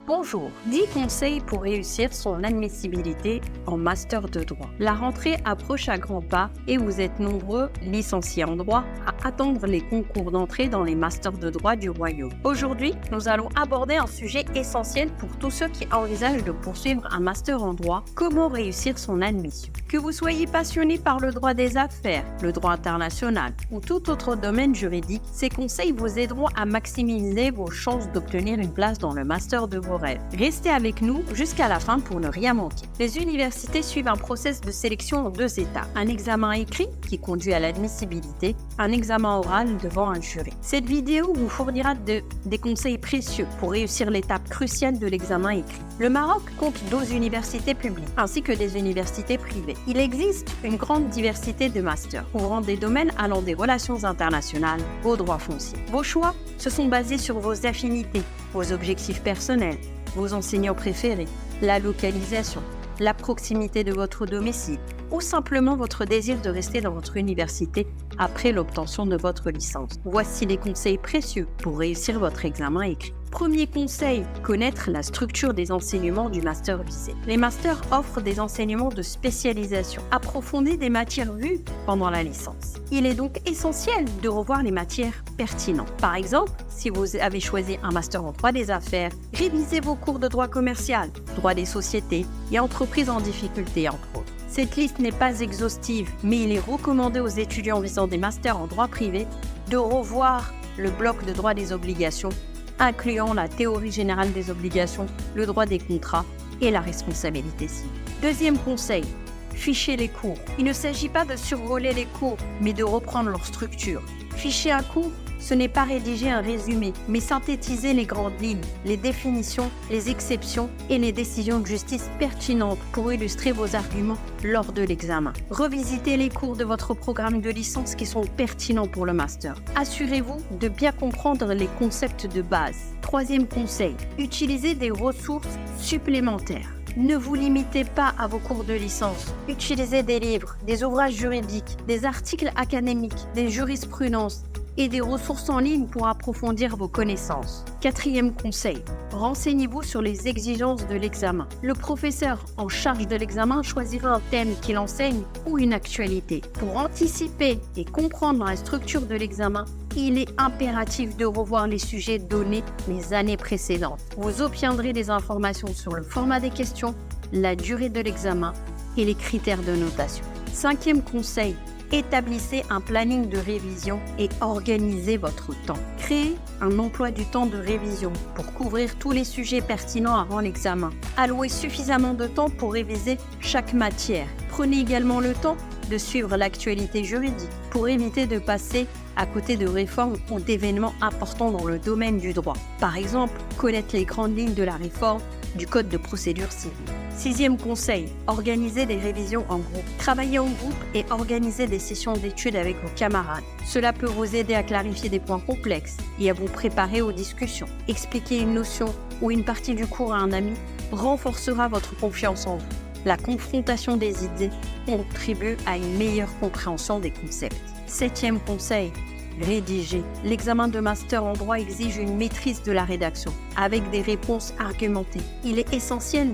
Bonjour, 10 conseils pour réussir son admissibilité en master de droit. La rentrée approche à grands pas et vous êtes nombreux, licenciés en droit, à attendre les concours d'entrée dans les masters de droit du Royaume. Aujourd'hui, nous allons aborder un sujet essentiel pour tous ceux qui envisagent de poursuivre un master en droit, comment réussir son admission. Que vous soyez passionné par le droit des affaires, le droit international ou tout autre domaine juridique, ces conseils vous aideront à maximiser vos chances d'obtenir une place dans le master de vos rêves. Restez avec nous jusqu'à la fin pour ne rien manquer. Les universités suivent un process de sélection en 2 étapes. Un examen écrit qui conduit à l'admissibilité, un examen oral devant un jury. Cette vidéo vous fournira des conseils précieux pour réussir l'étape cruciale de l'examen écrit. Le Maroc compte 12 universités publiques ainsi que des universités privées. Il existe une grande diversité de masters couvrant des domaines allant des relations internationales au droit foncier. Vos choix se sont basés sur vos affinités, vos objectifs personnels, vos enseignants préférés, la localisation, la proximité de votre domicile ou simplement votre désir de rester dans votre université après l'obtention de votre licence. Voici les conseils précieux pour réussir votre examen écrit. Premier conseil, connaître la structure des enseignements du master visé. Les masters offrent des enseignements de spécialisation, approfondis des matières vues pendant la licence. Il est donc essentiel de revoir les matières pertinentes. Par exemple, si vous avez choisi un master en droit des affaires, révisez vos cours de droit commercial, droit des sociétés et entreprises en difficulté entre autres. Cette liste n'est pas exhaustive, mais il est recommandé aux étudiants visant des masters en droit privé de revoir le bloc de droit des obligations, incluant la théorie générale des obligations, le droit des contrats et la responsabilité civile. Deuxième conseil, fichez les cours. Il ne s'agit pas de survoler les cours, mais de reprendre leur structure. Ficher un cours, ce n'est pas rédiger un résumé, mais synthétiser les grandes lignes, les définitions, les exceptions et les décisions de justice pertinentes pour illustrer vos arguments lors de l'examen. Revisitez les cours de votre programme de licence qui sont pertinents pour le master. Assurez-vous de bien comprendre les concepts de base. Troisième conseil, utilisez des ressources supplémentaires. Ne vous limitez pas à vos cours de licence. Utilisez des livres, des ouvrages juridiques, des articles académiques, des jurisprudences et des ressources en ligne pour approfondir vos connaissances. Quatrième conseil, renseignez-vous sur les exigences de l'examen. Le professeur en charge de l'examen choisira un thème qu'il enseigne ou une actualité. Pour anticiper et comprendre la structure de l'examen, il est impératif de revoir les sujets donnés les années précédentes. Vous obtiendrez des informations sur le format des questions, la durée de l'examen et les critères de notation. Cinquième conseil, établissez un planning de révision et organisez votre temps. Créez un emploi du temps de révision pour couvrir tous les sujets pertinents avant l'examen. Allouez suffisamment de temps pour réviser chaque matière. Prenez également le temps de suivre l'actualité juridique pour éviter de passer à côté de réformes ou d'événements importants dans le domaine du droit. Par exemple, connaître les grandes lignes de la réforme du Code de procédure civile. Sixième conseil, organisez des révisions en groupe. Travaillez en groupe et organisez des sessions d'études avec vos camarades. Cela peut vous aider à clarifier des points complexes et à vous préparer aux discussions. Expliquer une notion ou une partie du cours à un ami renforcera votre confiance en vous. La confrontation des idées contribue à une meilleure compréhension des concepts. Septième conseil, rédiger. L'examen de master en droit exige une maîtrise de la rédaction, avec des réponses argumentées. Il est essentiel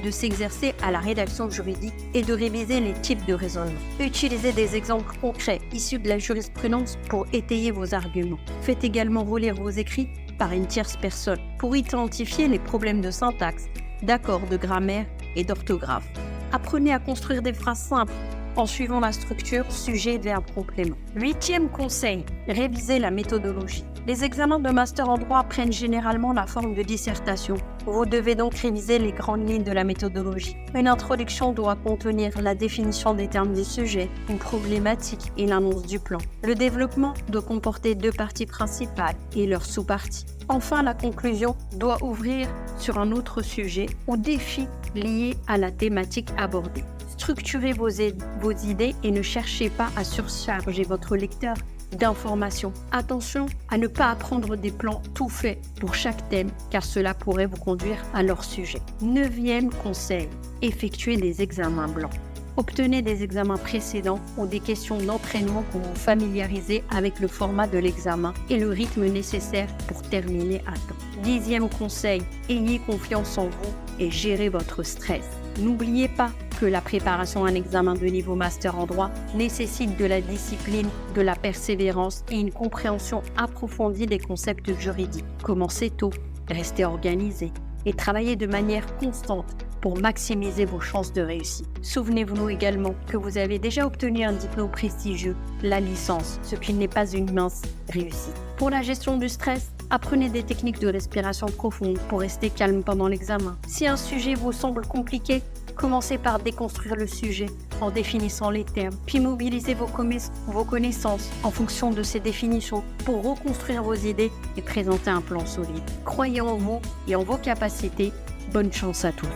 de s'exercer à la rédaction juridique et de réviser les types de raisonnement. Utilisez des exemples concrets issus de la jurisprudence pour étayer vos arguments. Faites également relire vos écrits par une tierce personne pour identifier les problèmes de syntaxe, d'accords, de grammaire et d'orthographe. Apprenez à construire des phrases simples en suivant la structure sujet, verbe, complément. Huitième conseil, révisez la méthodologie. Les examens de master en droit prennent généralement la forme de dissertation. Vous devez donc réviser les grandes lignes de la méthodologie. Une introduction doit contenir la définition des termes du sujet, une problématique et l'annonce du plan. Le développement doit comporter 2 parties principales et leurs sous-parties. Enfin, la conclusion doit ouvrir sur un autre sujet ou défi lié à la thématique abordée. Structurez vos idées et ne cherchez pas à surcharger votre lecteur d'informations. Attention à ne pas apprendre des plans tout faits pour chaque thème, car cela pourrait vous conduire à leur sujet. Neuvième conseil, effectuez des examens blancs. Obtenez des examens précédents ou des questions d'entraînement pour vous familiariser avec le format de l'examen et le rythme nécessaire pour terminer à temps. 10e conseil, ayez confiance en vous et gérez votre stress. N'oubliez pas que la préparation à un examen de niveau master en droit nécessite de la discipline, de la persévérance et une compréhension approfondie des concepts juridiques. Commencez tôt, restez organisé et travaillez de manière constante pour maximiser vos chances de réussite. Souvenez-vous également que vous avez déjà obtenu un diplôme prestigieux, la licence, ce qui n'est pas une mince réussite. Pour la gestion du stress, apprenez des techniques de respiration profonde pour rester calme pendant l'examen. Si un sujet vous semble compliqué, commencez par déconstruire le sujet en définissant les termes, puis mobilisez vos connaissances en fonction de ces définitions pour reconstruire vos idées et présenter un plan solide. Croyez en vous et en vos capacités. Bonne chance à tous.